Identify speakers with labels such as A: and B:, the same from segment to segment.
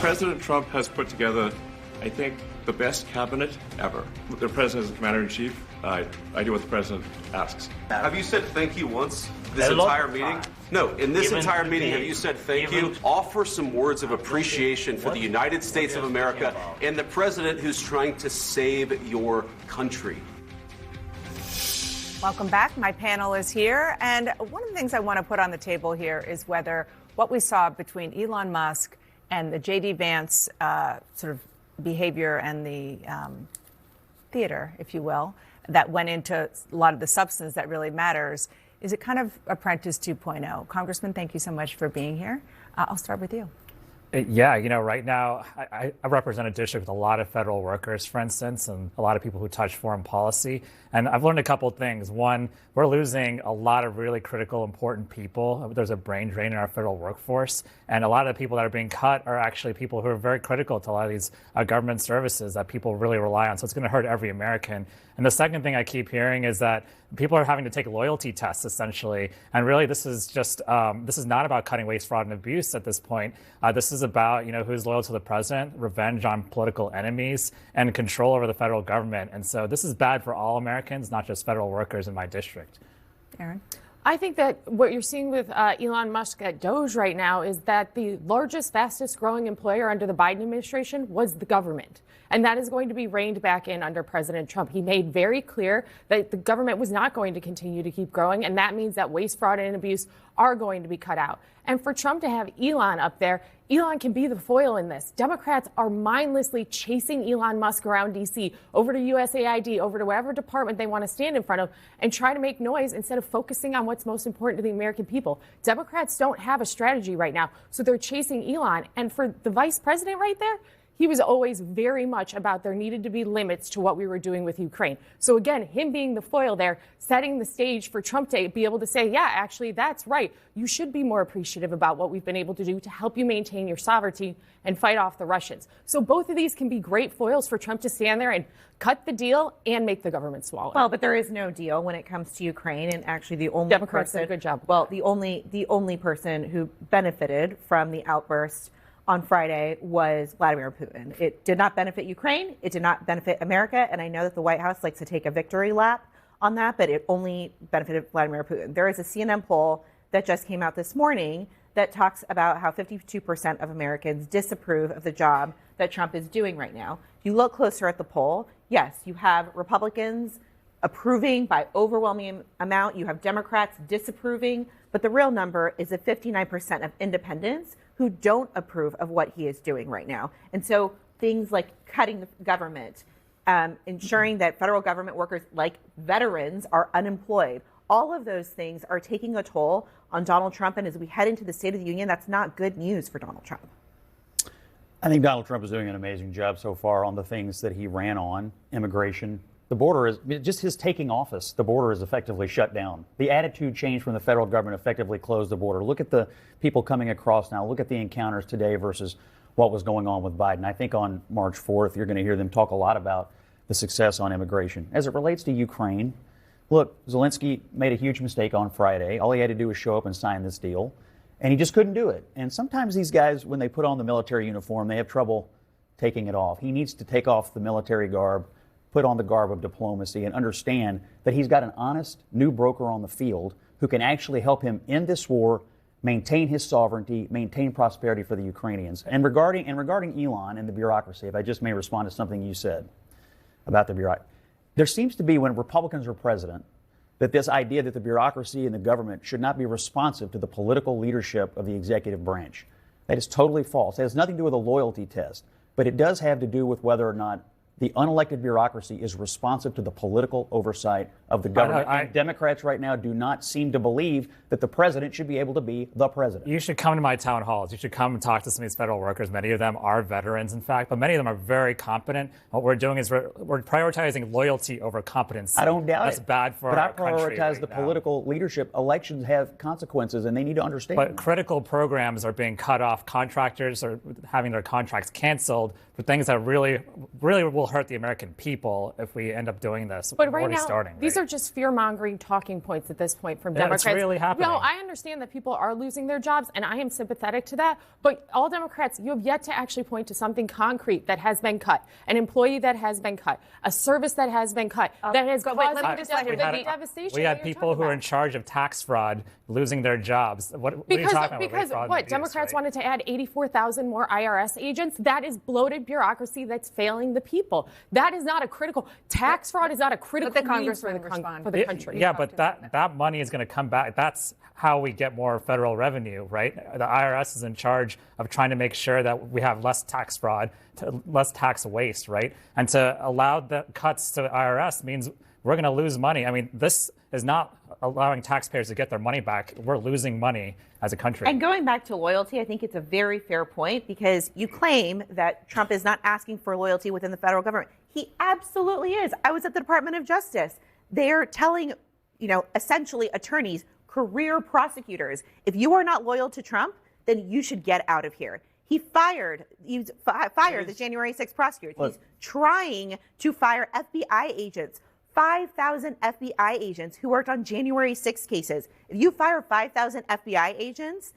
A: President Trump has put together, I think, the best cabinet ever. The president is the commander-in-chief. I do what the president asks.
B: Have you said thank you once this entire meeting? No, in this entire meeting, have you said thank you? Offer some words of appreciation for the United States of America and the president who's trying to save your country.
C: Welcome back. My panel is here. And one of the things I want to put on the table here is whether what we saw between Elon Musk and the J.D. Vance sort of behavior and the theater, if you will, that went into a lot of the substance that really matters. Is it kind of Apprentice 2.0? Congressman, thank you so much for being here. I'll start with you.
D: Yeah, right now I represent a district with a lot of federal workers, for instance, and a lot of people who touch foreign policy. And I've learned a couple of things. One, we're losing a lot of really critical, important people. There's a brain drain in our federal workforce. And a lot of the people that are being cut are actually people who are very critical to a lot of these government services that people really rely on. So it's going to hurt every American. And the second thing I keep hearing is that people are having to take loyalty tests, essentially. And really, this is just this is not about cutting waste, fraud, and abuse at this point. This is about, who's loyal to the president, revenge on political enemies, and control over the federal government. And so this is bad for all Americans, not just federal workers in my district.
C: Aaron?
E: I think that what you're seeing with Elon Musk at Doge right now is that the largest, fastest growing employer under the Biden administration was the government. And that is going to be reined back in under President Trump. He made very clear that the government was not going to continue to keep growing. And that means that waste, fraud, and abuse are going to be cut out. And for Trump to have Elon up there, Elon can be the foil in this. Democrats are mindlessly chasing Elon Musk around D.C., over to USAID, over to whatever department they want to stand in front of and try to make noise instead of focusing on what's most important to the American people. Democrats don't have a strategy right now, so they're chasing Elon. And for the vice president right there, he was always very much about there needed to be limits to what we were doing with Ukraine. So again, him being the foil there, setting the stage for Trump to be able to say, yeah, actually, that's right. You should be more appreciative about what we've been able to do to help you maintain your sovereignty and fight off the Russians. So both of these can be great foils for Trump to stand there and cut the deal and make the government smaller.
F: Well, but there is no deal when it comes to Ukraine, and actually the only
E: Democrats
F: person,
E: did a good job.
F: Well, the only person who benefited from the outburst on Friday was Vladimir Putin. It did not benefit Ukraine. It did not benefit America. And I know that the White House likes to take a victory lap on that, but it only benefited Vladimir Putin. There is a CNN poll that just came out this morning that talks about how 52% of Americans disapprove of the job that Trump is doing right now. If you look closer at the poll, yes, you have Republicans approving by overwhelming amount. You have Democrats disapproving, but the real number is that 59% of independents who don't approve of what he is doing right now. And so things like cutting the government, ensuring that federal government workers like veterans are unemployed, all of those things are taking a toll on Donald Trump. And as we head into the State of the Union, that's not good news for Donald Trump.
G: I think Donald Trump is doing an amazing job so far on the things that he ran on, immigration. The border is, just his taking office, the border is effectively shut down. The attitude change from the federal government effectively closed the border. Look at the people coming across now. Look at the encounters today versus what was going on with Biden. I think on March 4th, you're going to hear them talk a lot about the success on immigration. As it relates to Ukraine, look, Zelensky made a huge mistake on Friday. All he had to do was show up and sign this deal, and he just couldn't do it. And sometimes these guys, when they put on the military uniform, they have trouble taking it off. He needs to take off the military garb, put on the garb of diplomacy, and understand that he's got an honest new broker on the field who can actually help him end this war, maintain his sovereignty, maintain prosperity for the Ukrainians. And regarding Elon and the bureaucracy, if I just may respond to something you said about the bureaucracy, there seems to be, when Republicans are president, that this idea that the bureaucracy and the government should not be responsive to the political leadership of the executive branch. That is totally false. It has nothing to do with a loyalty test, but it does have to do with whether or not the unelected bureaucracy is responsive to the political oversight of the government. And Democrats right now do not seem to believe that the president should be able to be the president.
D: You should come to my town halls. You should come and talk to some of these federal workers. Many of them are veterans, in fact, but many of them are very competent. What we're doing is we're prioritizing loyalty over competency.
G: I don't doubt
D: That's
G: it.
D: bad for our country.
G: But I prioritize
D: right
G: the
D: now.
G: political leadership. Elections have consequences, and they need to understand.
D: But critical programs are being cut off. Contractors are having their contracts canceled for things that really will will hurt the American people if we end up doing this.
E: But right now, these are just fear-mongering talking points at this point from Democrats.
D: It's really happening.
E: No, I understand that people are losing their jobs, and I am sympathetic to that. But all Democrats, you have yet to actually point to something concrete that has been cut, an employee that has been cut, a service that has been cut, that has caused the devastation.
D: We had people who are in charge of tax fraud losing their jobs. What are you talking about?
E: Because what? Democrats wanted to add 84,000 more IRS agents. That is bloated bureaucracy that's failing the people. That is not a critical tax fraud. Is not a critical need for the country.
D: Yeah, but that money is going to come back. That's how we get more federal revenue, right? The IRS is in charge of trying to make sure that we have less tax fraud, less tax waste, right? And to allow the cuts to the IRS means we're going to lose money. I mean, this is not allowing taxpayers to get their money back. We're losing money as a country.
F: And going back to loyalty, I think it's a very fair point because you claim that Trump is not asking for loyalty within the federal government. He absolutely is. I was at the Department of Justice. They're telling, essentially attorneys, career prosecutors, if you are not loyal to Trump, then you should get out of here. He fired the January 6th prosecutors. He's trying to fire FBI agents. 5,000 FBI agents who worked on January 6 cases. If you fire 5,000 FBI agents,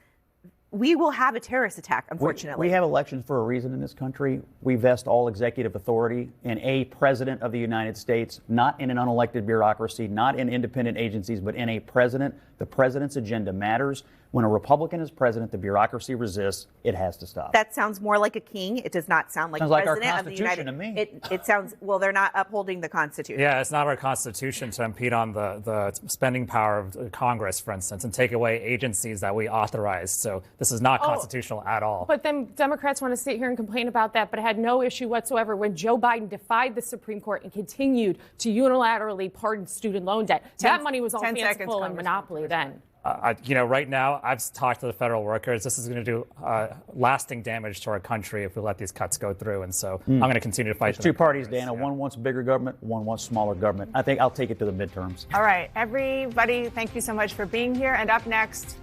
F: we will have a terrorist attack, unfortunately.
G: We have elections for a reason in this country. We vest all executive authority in a president of the United States, not in an unelected bureaucracy, not in independent agencies, but in a president. The president's agenda matters. When a Republican is president, the bureaucracy resists. It has to stop.
F: That sounds more like a king. It does not sound like president of the United States. It sounds, well, they're not upholding the Constitution.
D: Yeah, it's not our Constitution to impede on the spending power of Congress, for instance, and take away agencies that we authorize. So this is not constitutional at all.
E: But then Democrats want to sit here and complain about that, but had no issue whatsoever when Joe Biden defied the Supreme Court and continued to unilaterally pardon student loan debt. That money was all fanciful and monopoly then.
D: Right now, I've talked to the federal workers. This is going to do lasting damage to our country if we let these cuts go through. And so I'm going to continue to fight.
G: There's two parties, Dana. Yeah. One wants bigger government. One wants smaller government. I think I'll take it to the midterms.
C: All right, everybody, thank you so much for being here. And up next,